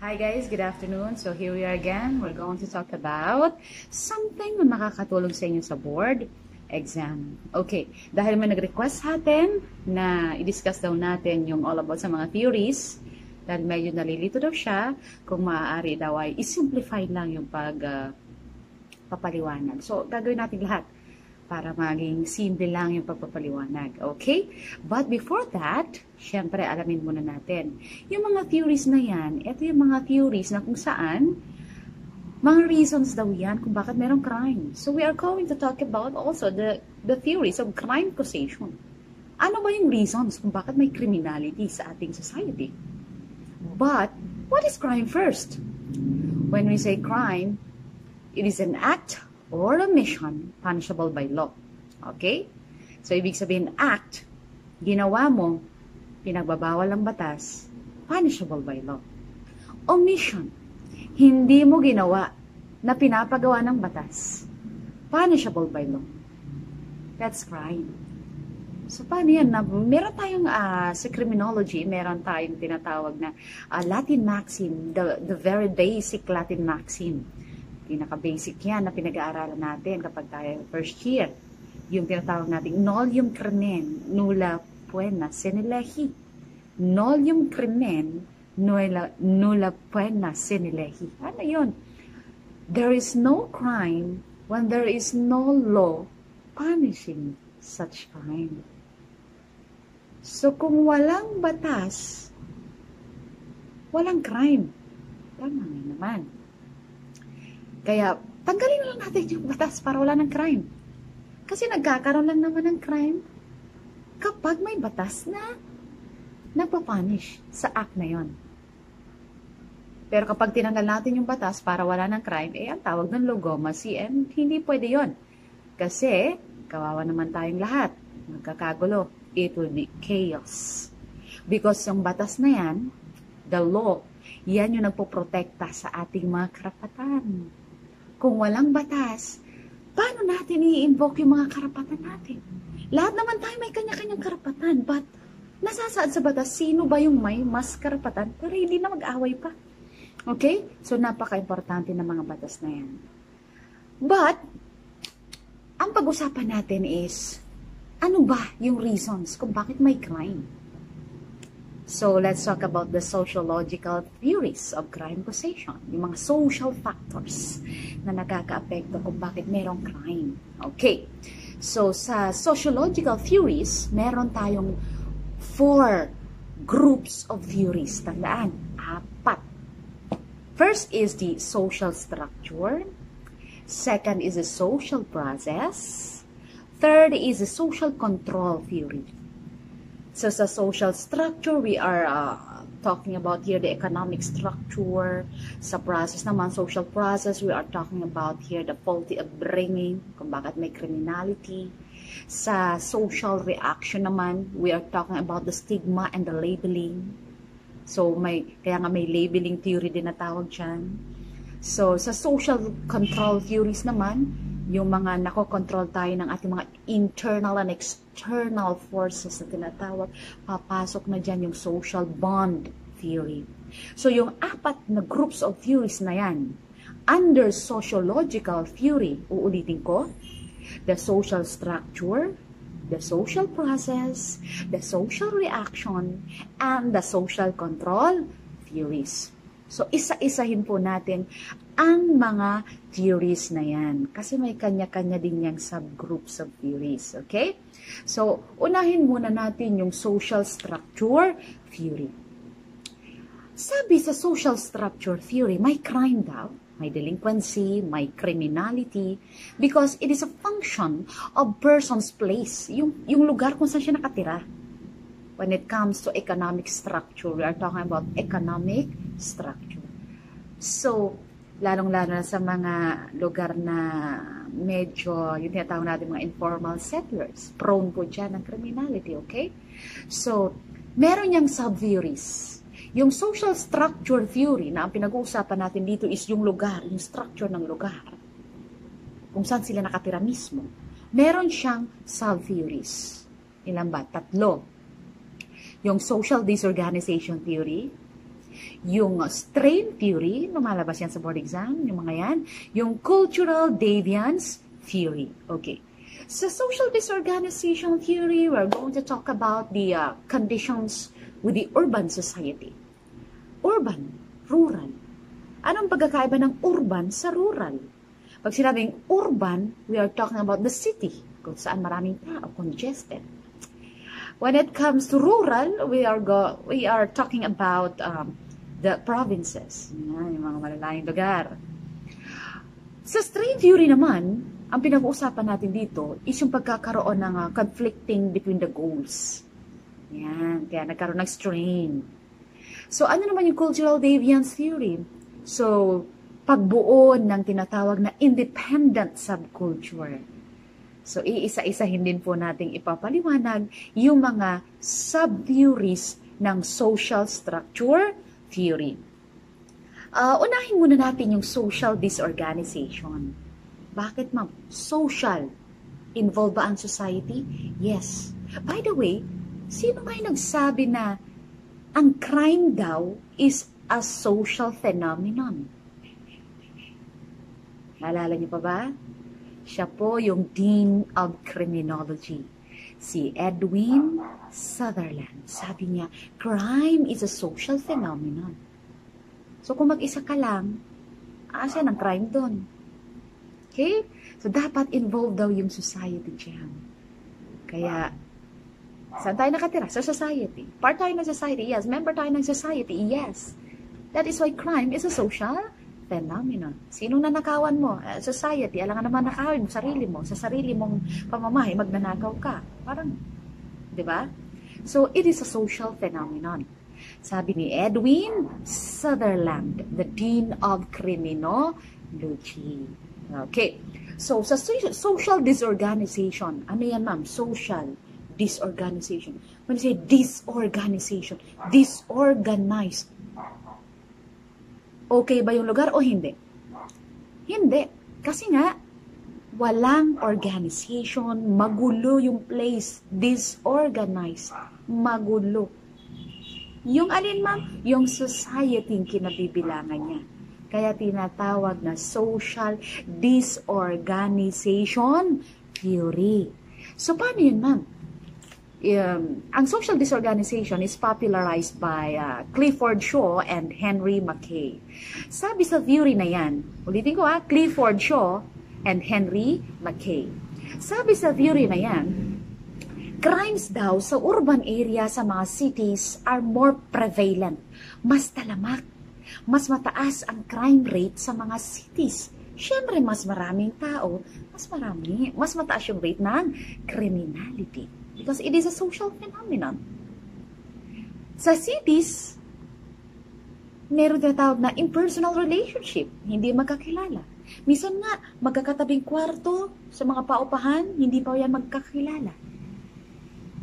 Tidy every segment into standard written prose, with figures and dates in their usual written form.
Hi guys, good afternoon. So here we are again. We're going to talk about something na makakatulong sa inyo sa board exam. Okay, dahil may nag-request sa atin na i-discuss daw natin yung all about sa mga theories, dahil medyo nalilito daw siya, kung maaari daw ay i-simplify lang yung papaliwanag. So, gagawin natin lahat para maging simple lang yung pagpapaliwanag. Okay? But before that, syempre alamin muna natin. Yung mga theories na yan, ito yung mga theories na kung saan, mga reasons daw yan kung bakit merong crime. So we are going to talk about also the theories of crime causation. Ano ba yung reasons kung bakit may criminality sa ating society? But, what is crime first? When we say crime, it is an act or omission punishable by law. Okay? So, ibig sabihin, act, ginawa mo, pinagbabawal ang batas, punishable by law. Omission, hindi mo ginawa na pinapagawa ng batas, punishable by law. That's crime. So, paano yan? Meron tayong, sa criminology, meron tayong tinatawag na Latin maxim, the very basic Latin maxim. Pinaka-basic yan na pinag-aaralan natin kapag tayo first year. Yung tinatawag natin, nolium crimen nulla poena sine lehi. Nolium crimen nulla poena sine lehi. Ano yun? There is no crime when there is no law punishing such crime. So, kung walang batas, walang crime. Tama nga naman. Kaya, tanggalin na lang natin yung batas para wala ng crime. Kasi nagkakaroon lang naman ng crime kapag may batas na nagpapunish sa act na yon. Pero kapag tinanggal natin yung batas para wala ng crime, ang tawag ng logomacy, and hindi pwede yon. Kasi, kawawa naman tayong lahat. Magkakagulo. It will be chaos. Because yung batas na yan, the law, yan yung nagpoprotekta sa ating mga karapatan. Kung walang batas, paano natin i-invoke yung mga karapatan natin? Lahat naman tayo may kanya-kanyang karapatan, but nasasaad sa batas, sino ba yung may mas karapatan pero hindi na mag-away pa? Okay? So, napaka-importante ng mga batas na yan. But, ang pag-usapan natin is, ano ba yung reasons kung bakit may crime? So, let's talk about the sociological theories of crime causation. Yung mga social factors na nakaka-apekto kung bakit merong crime. Okay. So, sa sociological theories, meron tayong 4 groups of theories. Tandaan, 4. First is the social structure. Second is the social process. Third is the social control theory. So, sa social structure, we are talking about here the economic structure. Sa process naman, social process, we are talking about here the faulty upbringing, kung bakit may criminality. Sa social reaction naman, we are talking about the stigma and the labeling. So, kaya nga may labeling theory din na tawag dyan. So, sa social control theories naman, yung mga nakokontrol tayo ng ating mga internal and external forces na tinatawag, papasok na dyan yung social bond theory. So, yung 4 na groups of theories na yan, under sociological theory, uulitin ko, the social structure, the social process, the social reaction, and the social control theories. So, isa-isahin po natin ang mga theories na yan. Kasi may kanya-kanya din yung subgroups of theories. Okay? So, unahin muna natin yung social structure theory. Sabi sa social structure theory, may crime daw, may delinquency, may criminality, because it is a function of person's place, yung lugar kung saan siya nakatira. When it comes to economic structure, we are talking about economic structure. So, lalong-lalo na sa mga lugar na medyo, yung tinatawag natin mga informal settlers, prone po dyan ng criminality, okay? So, meron niyang sub-theories. Yung social structure theory na ang pinag-uusapan natin dito is yung lugar, yung structure ng lugar, kung saan sila nakatira mismo. Meron siyang sub-theories. Ilan ba? 3. Yung social disorganization theory, Yung strain theory, lumalabas yan sa board exam, yung mga yan. Yung cultural deviance theory. Okay. Sa social disorganization theory, we're going to talk about the conditions with the urban society. Urban, rural. Anong pagkakaiba ng urban sa rural? Pag sinabing urban, we are talking about the city, kung saan maraming tao, congested. When it comes to rural, we are talking about the provinces, yan, yung mga malalayong lugar. Sa strain theory naman, ang pinag-uusapan natin dito is yung pagkakaroon ng conflicting between the goals. Yan, kaya nagkaroon ng strain. So, ano naman yung cultural deviance theory? So, pagbuo ng tinatawag na independent subculture. So, iisa-isahin din po nating ipapaliwanag yung mga sub-theories ng social structure theory. Unahin muna natin yung social disorganization. Bakit, ma'am? Social. Involved ba ang society? Yes. By the way, sino kayo nagsabi na ang crime daw is a social phenomenon? Naalala niyo pa ba? Siya po yung Dean of Criminology, si Edwin Sutherland. Sabi niya, crime is a social phenomenon. So kung mag-isa ka lang, asan ang crime doon? Okay? So dapat involved daw yung society dyan. Kaya, saan tayo nakatira? Sa society. Part tayo ng society, yes. Member tayo ng society, yes. That is why crime is a social phenomenon. Sinong nanakawan mo? Society. Alangan naman nakawin mo, sarili mo. Sa sarili mong pamamahay, magnanakaw ka. Parang, di ba? So, it is a social phenomenon. Sabi ni Edwin Sutherland, the Dean of Criminology. Okay. So, sa social disorganization, ano yan, ma'am? Social disorganization. When you say disorganization, disorganized, okay ba yung lugar o hindi? Hindi. Kasi nga, walang organization, magulo yung place, disorganized, magulo. Yung alin, ma'am? Yung society yung kinabibilangan niya. Kaya tinatawag na social disorganization theory. So, paano yun, ma'am? Ang social disorganization is popularized by Clifford Shaw and Henry Mackay. Sabi sa theory na yan, ulitin ko Clifford Shaw and Henry Mackay. Sabi sa theory na yan, crimes daw sa urban area sa mga cities are more prevalent. Mas talamak, mas mataas ang crime rate sa mga cities. Siyempre, mas maraming tao, mas mataas yung rate ng criminality. Because it is a social phenomenon. Sa cities, meron tinatawag na impersonal relationship, hindi magkakilala. Minsan nga, magkakatabing kwarto sa mga paupahan, hindi pa yan magkakilala.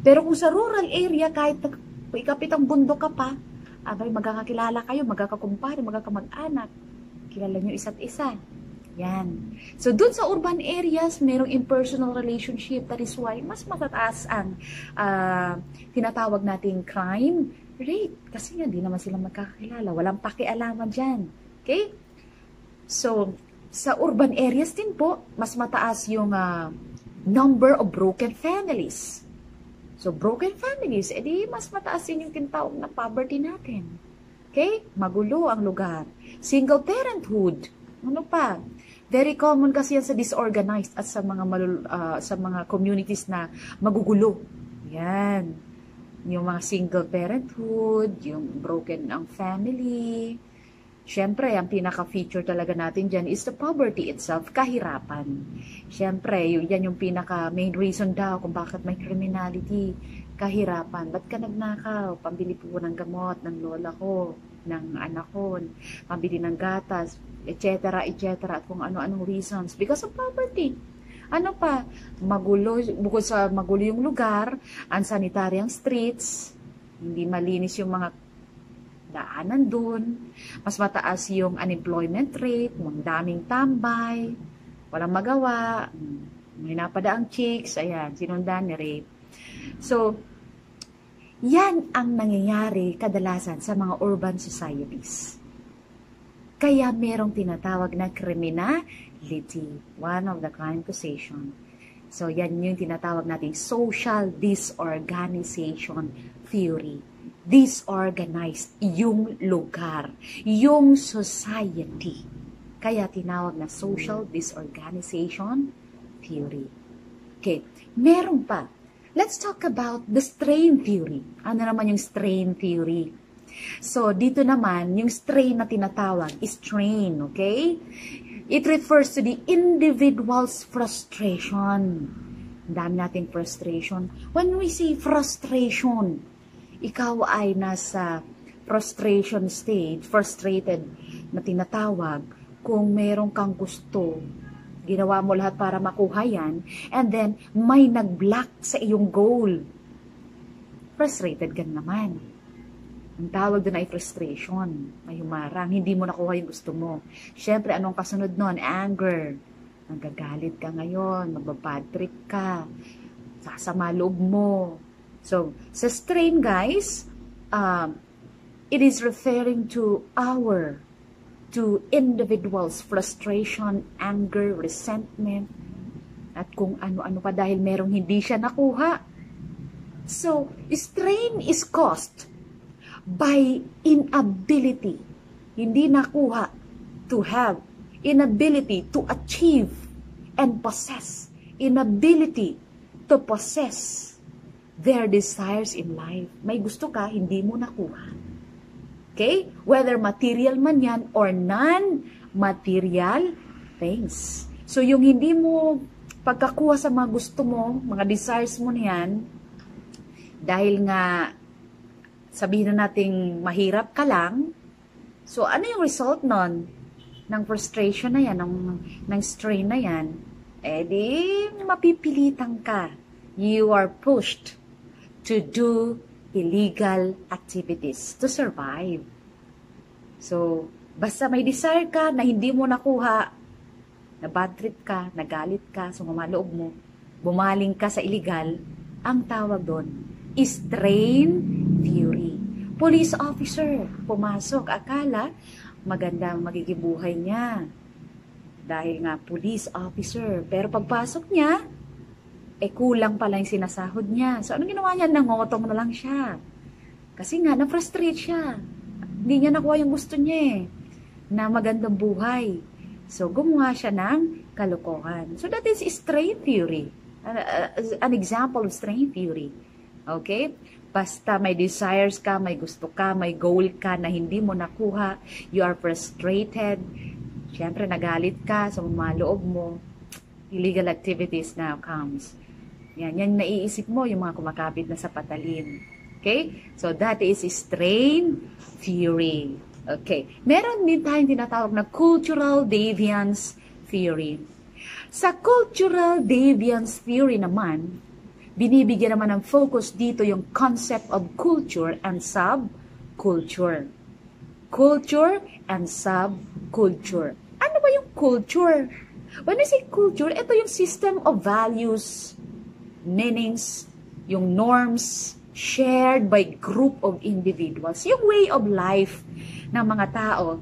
Pero kung sa rural area, kahit ikapit ang bundok ka pa, abay, magkakakilala kayo, magkakakumpare, magkakamag-anak, kilala nyo isa't isa. Yan. So, dun sa urban areas, merong impersonal relationship. That is why, mas matataas ang tinatawag nating crime rate. Kasi nga, di naman sila magkakilala. Walang pakialaman dyan. Okay? So, sa urban areas din po, mas mataas yung number of broken families. So, broken families, edi mas mataas din yung tinatawag na poverty natin. Okay? Magulo ang lugar. Single parenthood. Ano pa? Very common kasi yan sa disorganized at sa mga communities na magugulo. Yan. Yung mga single parenthood, yung broken ang family. Siyempre, ang pinaka-feature talaga natin dyan is the poverty itself, kahirapan. Siyempre, yan yung pinaka-main reason daw kung bakit may criminality. Kahirapan. Ba't ka nagnakaw? Pambili po ng gamot ng lola ko, ng anak ko, pambili ng gatas, etc., etc., at kung ano-anong reasons. Because of poverty. Ano pa? Magulo, bukod sa magulo yung lugar, unsanitary ang streets, hindi malinis yung mga daanan doon, mas mataas yung unemployment rate, ang daming tambay, walang magawa, may napadaang chicks, ayan, sinundan ni rape. So, Yan ang nangyayari kadalasan sa mga urban societies. Kaya merong tinatawag na criminality, one of the crime causation. So yan yung tinatawag nating social disorganization theory. Disorganized yung lugar, yung society. Kaya tinawag na social disorganization theory. Okay, meron pa. Let's talk about the strain theory. Ano naman yung strain theory? So, dito naman, yung strain na tinatawag is strain, okay? It refers to the individual's frustration. Ang dami nating frustration. When we say frustration, ikaw ay nasa frustration stage, frustrated na tinatawag, kung meron kang gusto, ginawa mo lahat para makuha yan, and then may nag-block sa iyong goal. Frustrated ka naman. Ang tawag doon ay frustration. May humarang, hindi mo nakuha yung gusto mo. Siyempre, anong kasunod nun? Anger. Nagagalit ka ngayon, magbabad trip ka, sasama loob mo. So, sa strain, guys, it is referring to individuals' frustration, anger, resentment, at kung ano-ano pa dahil merong hindi siya nakuha. So, strain is caused by inability, hindi nakuha, to have, inability to achieve and possess, inability to possess their desires in life. May gusto ka, hindi mo nakuha. Okay? Whether material man yan or non-material things. So, yung hindi mo pagkakuha sa mga gusto mo, mga desires mo niyan, dahil nga, sabihin na nating mahirap ka lang, so ano yung result nun? Ng frustration na yan, ng strain na yan, eh di mapipilitan ka. You are pushed to do illegal activities to survive. So, basta may desire ka na hindi mo nakuha, na bad trip ka, nagalit ka, sumama loob mo, bumaling ka sa illegal, ang tawag doon is strain theory. Police officer, pumasok, akala maganda ang magiging buhay niya. Dahil nga police officer, pero pagpasok niya, kulang pala yung sinasahod niya. So, anong ginawa niya? Nangotong na lang siya. Kasi nga, na-frustrate siya. Hindi niya nakuha yung gusto niya na magandang buhay. So, gumawa siya ng kalokohan. So, that is strain theory. An example of strain theory. Okay? Basta may desires ka, may gusto ka, may goal ka na hindi mo nakuha, you are frustrated, siyempre nagalit ka, sa loob mo, illegal activities now comes. Yan naiisip mo, yung mga kumakapit na sa patalin. Okay? So, that is strain theory. Okay. Meron din tayong tinatawag na cultural deviance theory. Sa cultural deviance theory naman, binibigyan naman ng focus dito yung concept of culture and subculture. Culture and subculture. Ano ba yung culture? When I say culture, ito yung system of values, meanings, yung norms shared by group of individuals, yung way of life ng mga tao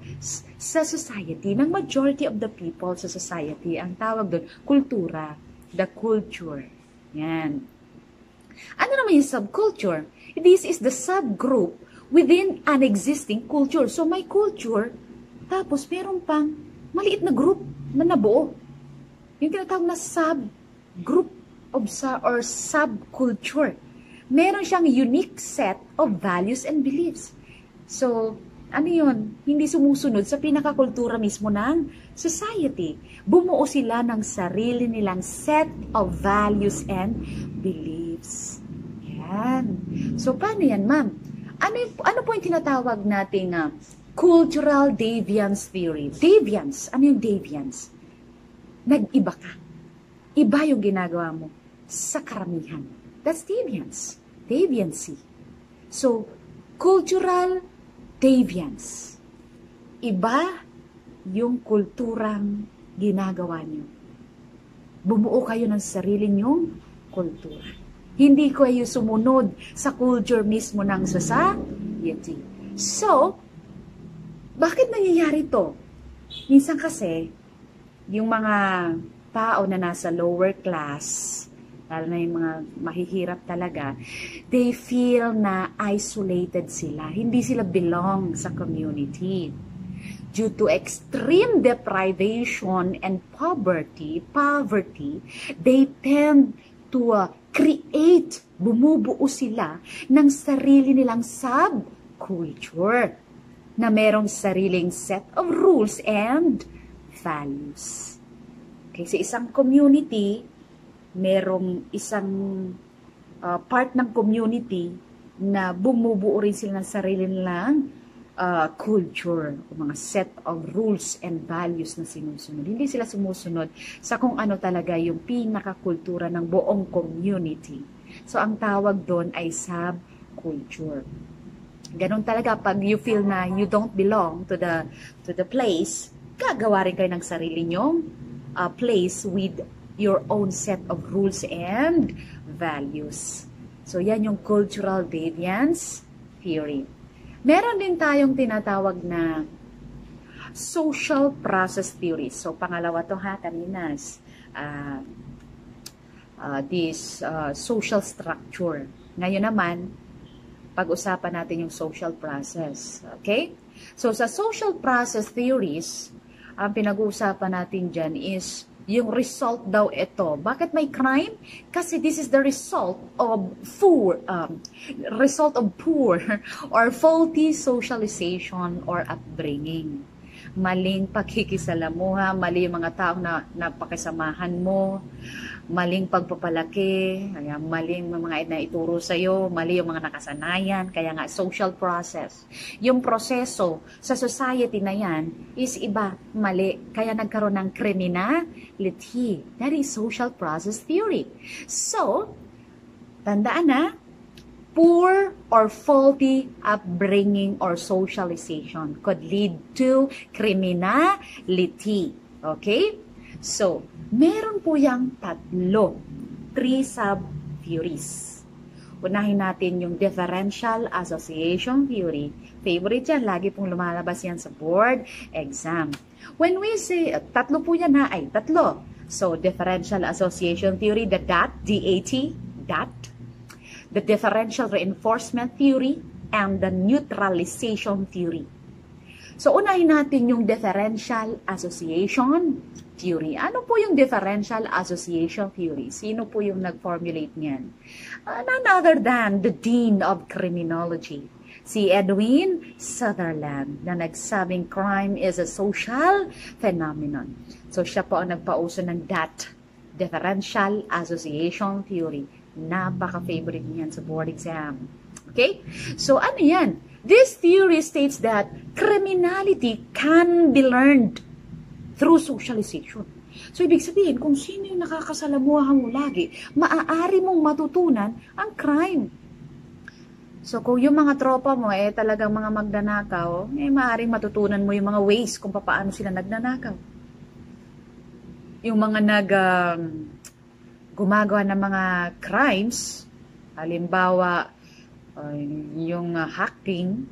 sa society, ng majority of the people sa society. Ang tawag doon, kultura, the culture. Yan. Ano naman yung subculture? This is the subgroup within an existing culture. So may culture, tapos meron pang maliit na group na nabuo. Yung tinatawag na subgroup or subculture. Meron siyang unique set of values and beliefs. So, ano yun? Hindi sumusunod sa pinakakultura mismo ng society. Bumuo sila ng sarili nilang set of values and beliefs. Yan. So, paano yan, ma'am? Ano po yung tinatawag nating cultural deviance theory? Deviance. Ano yung deviance? Nag-iba ka. Iba yung ginagawa mo sa karamihan. That's deviance. Deviancy. So, cultural deviance. Iba yung kulturang ginagawa nyo. Bumuo kayo ng sarili nyong kultura. Hindi kayo sumunod sa culture mismo ng society. So, bakit nangyayari to? Minsan kasi, yung mga tao na nasa lower class, lalo na yung mga mahihirap talaga, they feel na isolated sila. Hindi sila belong sa community. Due to extreme deprivation and poverty, they tend to bumubuo sila ng sarili nilang subculture na merong sariling set of rules and values. Okay, sa isang community, merong isang part ng community na bumubuo rin sila ng sarili nilang culture, mga set of rules and values na sinusunod. Hindi sila sumusunod sa kung ano talaga yung pinakakultura ng buong community. So, ang tawag doon ay subculture. Ganon talaga pag you feel na you don't belong to the place, gagawa rin kayo ng sarili nyong place with your own set of rules and values. So, yan yung cultural deviance theory. Meron din tayong tinatawag na social process theory. So, pangalawa to ha, kaninas. This social structure. Ngayon naman, pag-usapan natin yung social process. Okay? So, sa social process theories, ang pinag-uusapan natin dyan is yung result daw ito. Bakit may crime? Kasi this is the result of poor or faulty socialization or upbringing. Maling pakikisalamuha, mali yung mga taong napakisamahan mo, maling pagpapalaki, kaya maling mga naituro sa'yo, mali yung mga nakasanayan, kaya nga social process. Yung proseso sa society na yan is iba, mali, kaya nagkaroon ng criminality. That is social process theory. So, tandaan na, poor or faulty upbringing or socialization could lead to criminality. Okay? So, meron po yung 3 sub-theories. Unahin natin yung differential association theory. Favorite yan, lagi pong lumalabas yan sa board exam. When we say, 3 po yan ha, ay 3. So, differential association theory, the DAT, the differential reinforcement theory, and the neutralization theory. So, unahin natin yung differential association theory. Ano po yung differential association theory? Sino po yung nag-formulate niyan? None other than the Dean of Criminology, si Edwin Sutherland, na nagsabing crime is a social phenomenon. So, siya po ang nagpauso ng DAT, differential association theory. Napaka-favorite niyan sa board exam. Okay? So, ano yan? This theory states that criminality can be learned through socialization. So, ibig sabihin, kung sino yung nakakasalamuha mo lagi, maaari mong matutunan ang crime. So, kung yung mga tropa mo, talagang mga magnanakaw, maaaring matutunan mo yung mga ways kung paano sila nagnanakaw. Yung mga gumagawa ng mga crimes, halimbawa, yung hacking,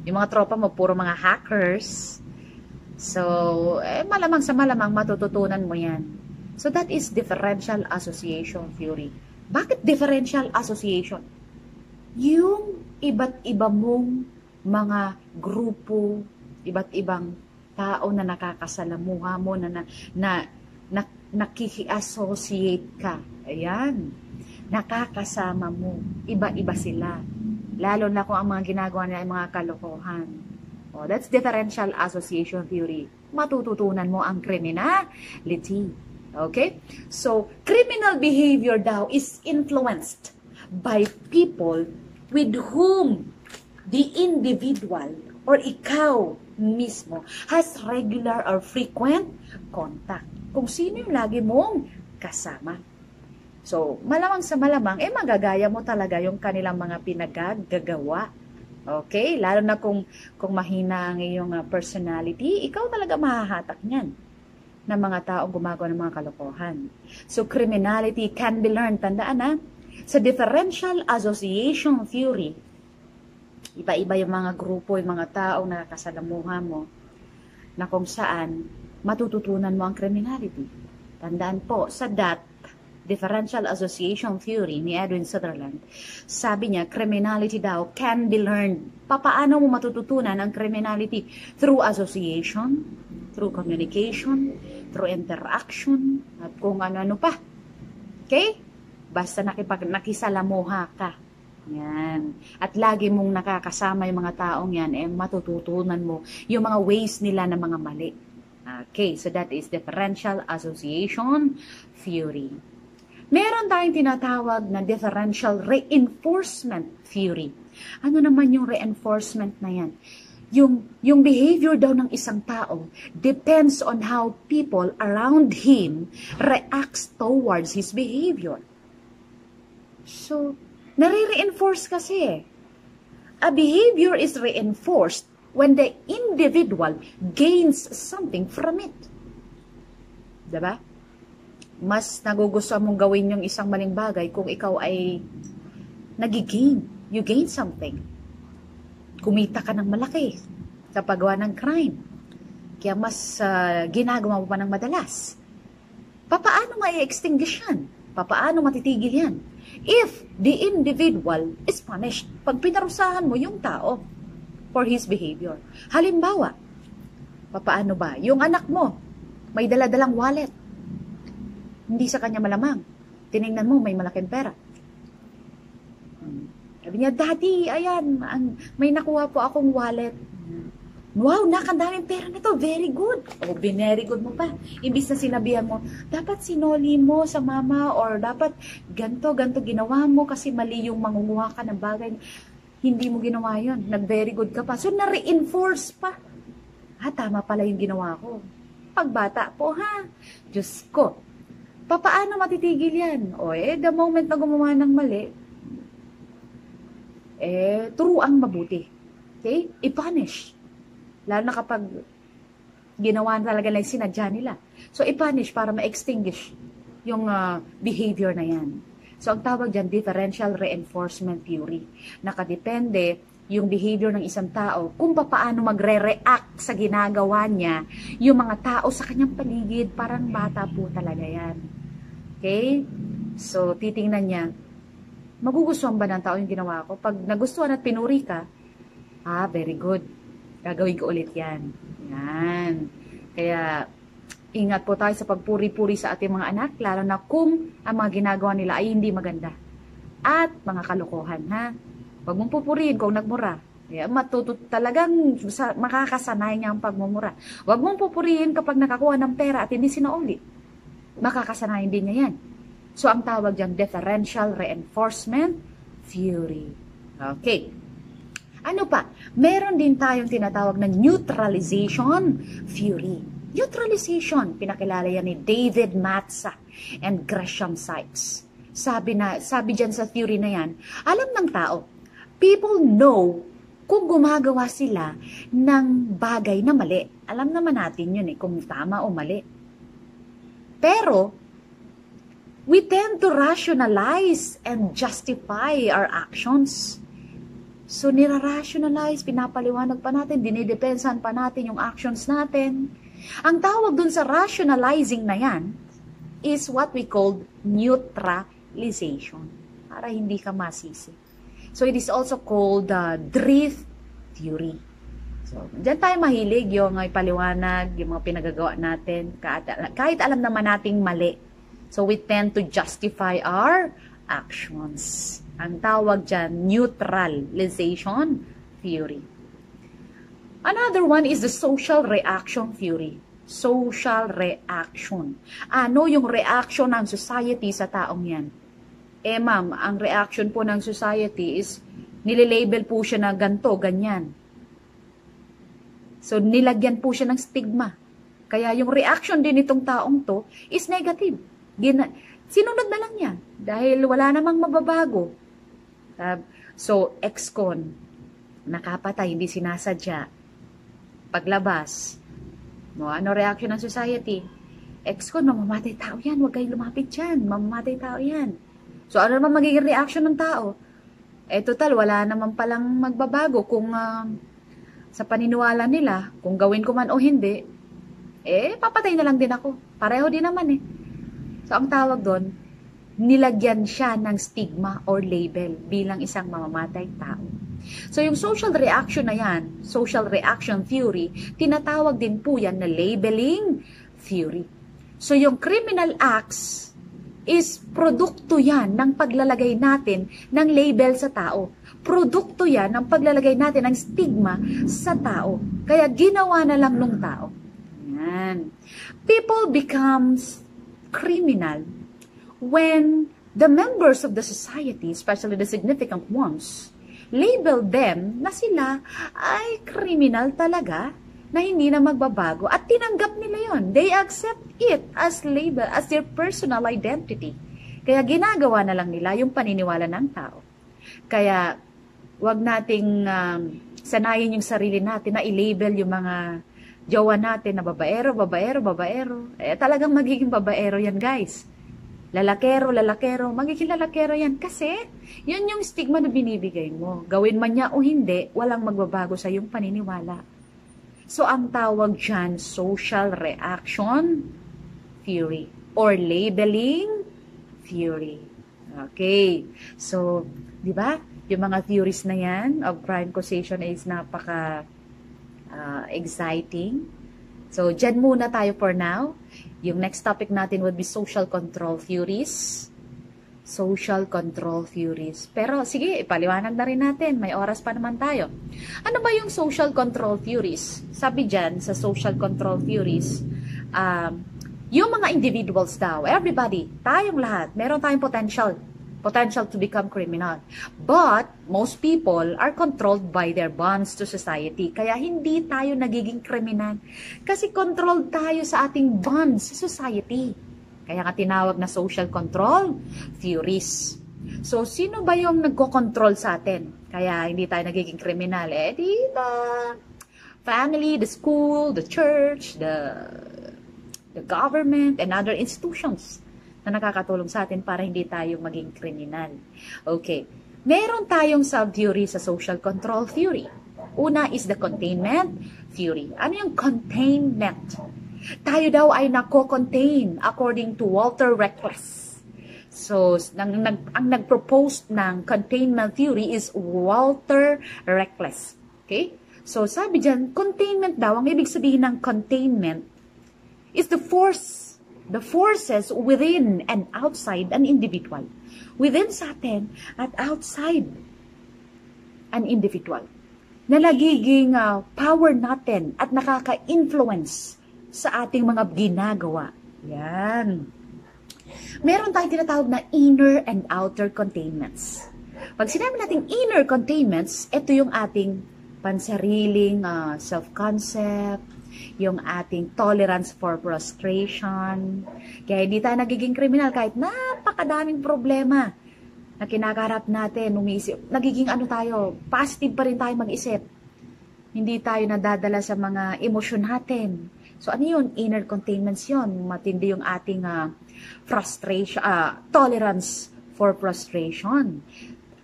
yung mga tropa mo, puro mga hackers. So, malamang sa malamang matututunan mo yan. So, that is differential association theory. Bakit differential association? Yung iba't iba mong mga grupo, iba't ibang tao na nakakasalamuha mo, na nakiki-associate ka. Ayan. Nakakasama mo. Iba-iba sila. Lalo na kung ang mga ginagawa nila ay mga kalokohan. Oh, that's differential association theory. Matututunan mo ang criminality. Okay? So, criminal behavior daw is influenced by people with whom the individual or ikaw mismo has regular or frequent contact. Kung sino yung lagi mong kasama. So, malamang sa malamang, magagaya mo talaga yung kanilang mga pinagagawa. Okay? Lalo na kung mahina ang iyong personality, ikaw talaga mahahatak niyan ng mga taong gumagawa ng mga kalokohan. So, criminality can be learned. Tandaan na, Sa differential association theory, iba-iba yung mga grupo, yung mga tao na kasalamuha mo, na kung saan matututunan mo ang criminality. Tandaan po, sa DAT, Differential Association Theory ni Edwin Sutherland, sabi niya, criminality daw can be learned. Papaano mo matututunan ang criminality? Through association, through communication, through interaction, at kung ano-ano pa. Okay? Basta nakisalamuha ka. Yan. At lagi mong nakakasama yung mga taong yan, matututunan mo yung mga ways nila na mga mali. Okay, so that is differential association theory. Meron tayong tinatawag na differential reinforcement theory. Ano naman yung reinforcement na yan? Yung behavior daw ng isang tao depends on how people around him reacts towards his behavior. So, nare-reinforce kasi. A behavior is reinforced when the individual gains something from it. Diba? Mas nagugustuhan mong gawin yung isang maling bagay kung ikaw ay nagigain. You gain something. Kumita ka ng malaki sa paggawa ng crime. Kaya mas ginagawa mo pa ng madalas. Papaano ma-extinguish yan? Papaano matitigil yan? If the individual is punished, pag pinarusahan mo yung tao for his behavior. Halimbawa, papaano ba? Yung anak mo, may dala-dalang wallet. Hindi sa kanya malamang. Tiningnan mo, may malaking pera. Sabi niya, Daddy, ayan, may nakuha po akong wallet. Wow, nakandaming pera nito. Very good. Oh, very good mo pa. Imbis na sinabihan mo, dapat sinoli mo sa mama or dapat ganto ginawa mo kasi mali yung mangunguha ka ng bagay. Hindi mo ginawa yun. Nag-very good ka pa. So, na-reinforce pa. Tama pala yung ginawa ko. Pagbata po, ha? Diyos ko. Papaano matitigil yan? O, the moment na gumawa ng mali, turuang mabuti. Okay? I-punish. Lalo na kapag ginawa talaga lang sinadya nila. So, i-punish para ma-extinguish yung behavior na yan. So, ang tawag dyan, differential reinforcement theory. Nakadepende yung behavior ng isang tao kung paano magre-react sa ginagawa niya yung mga tao sa kanyang paligid. Parang bata po talaga yan. Okay? So, titingnan niya, magugustuhan ba ng tao yung ginawa ko? Pag nagustuhan at pinuri ka, very good. Gagawin ko ulit yan. Yan. Kaya, ingat po tayo sa pagpuri-puri sa ating mga anak, lalo na kung ang mga ginagawa nila ay hindi maganda. At mga kalokohan, ha? Huwag mong pupurihin kung nagmura. Kaya talagang makakasanay niya ang pagmumura. Huwag mong pupurihin kapag nakakuha ng pera at hindi sinauli. Makakasanayan din niya yan. So, ang tawag dyan, differential reinforcement theory. Okay. Ano pa? Meron din tayong tinatawag na neutralization theory. Neutralization, pinakilala yan ni David Matza and Gresham Sykes. Sabi dyan sa theory na yan, alam ng tao, people know kung gumagawa sila ng bagay na mali. Alam naman natin yun kung tama o mali. Pero, we tend to rationalize and justify our actions. So, nira-rationalize, pinapaliwanag pa natin, dinidepensahan pa natin yung actions natin. Ang tawag dun sa rationalizing na yan is what we call neutralization. Para hindi ka masisi. So, it is also called the drift theory. So, dyan tayo mahilig yung ipaliwanag, yung mga pinagagawa natin, kahit alam naman nating mali. So, we tend to justify our actions. Ang tawag dyan, neutralization theory. Another one is the social reaction theory. Social reaction. Ano yung reaction ng society sa taong yan? Ma'am, ang reaction po ng society is, nililabel po siya na ganto, ganyan. So, nilagyan po siya ng stigma. Kaya yung reaction din itong taong to is negative. Sinunod na lang niya dahil wala namang mababago. So, ex-con, nakapatay, hindi sinasadya. Paglabas, ano reaction ng society? Ex-con, mamamatay tao yan, huwag kayong lumapit dyan, mamamatay tao yan. So, ano naman magiging reaction ng tao? Eh, total, wala naman palang magbabago kung sa paniniwala nila, kung gawin ko man o hindi, eh, papatay na lang din ako. Pareho din naman eh. So, ang tawag doon, nilagyan siya ng stigma or label bilang isang mamamatay tao. So, yung social reaction na yan, social reaction theory, tinatawag din po yan na labeling theory. So, yung criminal acts is produkto yan ng paglalagay natin ng label sa tao. Produkto yan ng paglalagay natin ng stigma sa tao. Kaya ginawa na lang nung tao. Yan. People becomes criminal when the members of the society, especially the significant ones, label them na sila ay criminal talaga, na hindi na magbabago at tinanggap nila yon. They accept it as label, as their personal identity. Kaya ginagawa na lang nila yung paniniwala ng tao. Kaya wag nating sanayin yung sarili natin na i-label yung mga jowa natin na babaero, babaero, babaero. Eh talagang magiging babaero yan, guys. Lalakero, lalakero, magiging lalakero yan. Kasi yun yung stigma na binibigay mo. Gawin man niya o hindi, walang magbabago sa yung paniniwala. So, ang tawag dyan, social reaction theory or labeling theory. Okay. So, di ba? Yung mga theories na yan of crime causation is napaka exciting. So, dyan muna tayo for now. Yung next topic natin would be social control theories. Social control theories. Pero sige, ipaliwanag na rin natin. May oras pa naman tayo. Ano ba yung social control theories? Sabi dyan sa social control theories, yung mga individuals daw, everybody, tayong lahat, meron tayong potential to become criminal. But most people are controlled by their bonds to society. Kaya hindi tayo nagiging kriminal. Kasi controlled tayo sa ating bonds sa society. Kaya nga tinawag na social control theories. So, sino ba yung nagko-control sa atin? Kaya hindi tayo nagiging kriminal. Eh, di the family, the school, the church, the government, and other institutions na nakakatulong sa atin para hindi tayo maging kriminal. Okay. Meron tayong sub-theory sa social control theory. Una is the containment theory. Ano yung containment? Tayo daw ay nako-contain according to Walter Reckless. So, ang nag-propose ng containment theory is Walter Reckless. Okay? So, sabi dyan, containment daw, ang ibig sabihin ng containment is the forces within and outside an individual. Within sa atin at outside an individual. Na nagiging power natin at nakaka-influence sa ating mga ginagawa. Yan. Meron tayong tinatawag na inner and outer containments. Pag sinabi natin inner containments, ito yung ating pansariling self-concept, yung ating tolerance for frustration. Kaya hindi tayo nagiging kriminal kahit napakadaming problema na kinakarap natin, umiisip. Nagiging positive pa rin tayo mag-isip. Hindi tayo nadadala sa mga emosyon natin. So, ano yun? Inner containments yun. Matindi yung ating frustration, tolerance for frustration.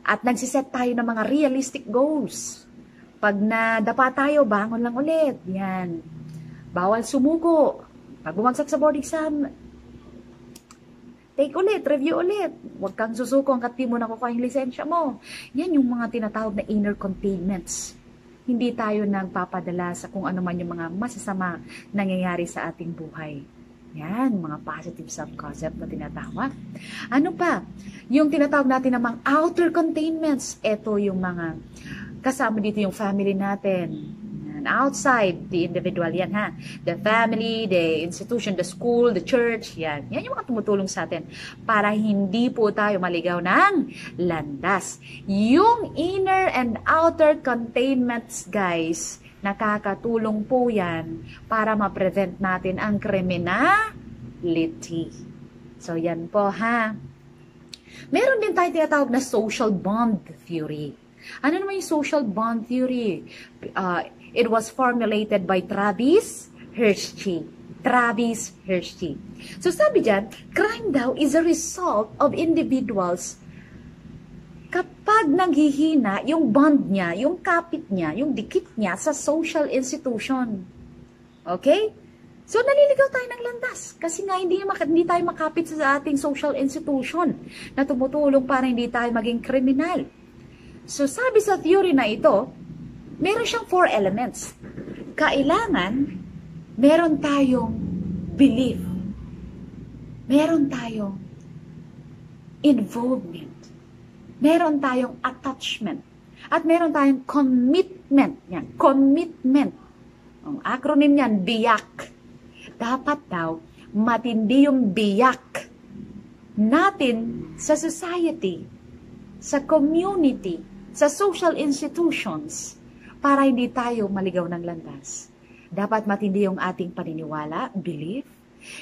At nagsiset tayo ng mga realistic goals. Pag nadapa tayo, bangon lang ulit. Yan. Bawal sumuko. Pag bumagsak sa board exam, take ulit, review ulit. Huwag kang susuko hanggat di mo nakukuha yung lisensya mo. Yan yung mga tinatawag na inner containments. Hindi tayo nagpapadala sa kung ano man yung mga masasama nangyayari sa ating buhay. Yan, mga positive self-concept na tinatawag. Ano pa? Yung tinatawag natin ng mga outer containments. Ito yung mga kasama dito yung family natin. Yan, outside the individual, yan ha. The family, the institution, the school, the church, yan. Yan yung mga tumutulong sa atin para hindi po tayo maligaw ng landas. Yung inner and outer containments, guys, nakakatulong po yan para ma-prevent natin ang criminality. So, yan po ha. Meron din tayo tinatawag na social bond theory. Ano naman yung social bond theory? It was formulated by Travis Hirschi. Travis Hirschi. So sabi dyan, crime daw is a result of individuals kapag nanghihina yung bond niya, yung kapit niya, yung dikit niya sa social institution. Okay? So, naliligaw tayo ng landas kasi nga hindi tayo makapit sa ating social institution na tumutulong para hindi tayo maging kriminal. So, sabi sa theory na ito, meron siyang 4 elements. Kailangan, meron tayong belief. Meron tayong involvement. Meron tayong attachment. At meron tayong commitment. Yan, commitment. Ang acronym niyan, BIAC. Dapat daw, matindi yung biyak natin sa society, sa community, sa social institutions, para hindi tayo maligaw ng landas. Dapat matindi yung ating paniniwala, belief,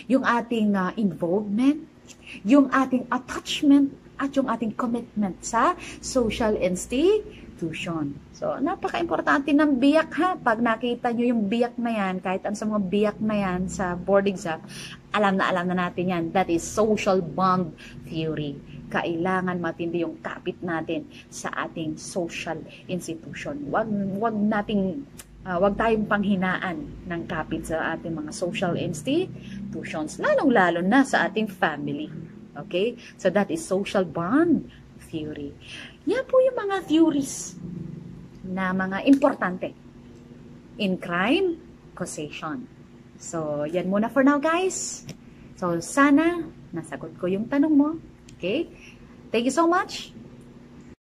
yung ating involvement, yung ating attachment, at yung ating commitment sa social institution. So, napaka-importante ng biyak ha. Pag nakita nyo yung biyak na yan, kahit sa mga biyak na yan sa board exam, alam na natin yan. That is social bond theory. Kailangan matindi yung kapit natin sa ating social institution. Wag tayong panghinaan ng kapit sa ating mga social institutions, lalong-lalo na sa ating family. Okay? So that is social bond theory. Yan po yung mga theories na mga importante in crime causation. So, yan muna for now, guys. So, sana nasagot ko yung tanong mo. Okay? Thank you so much.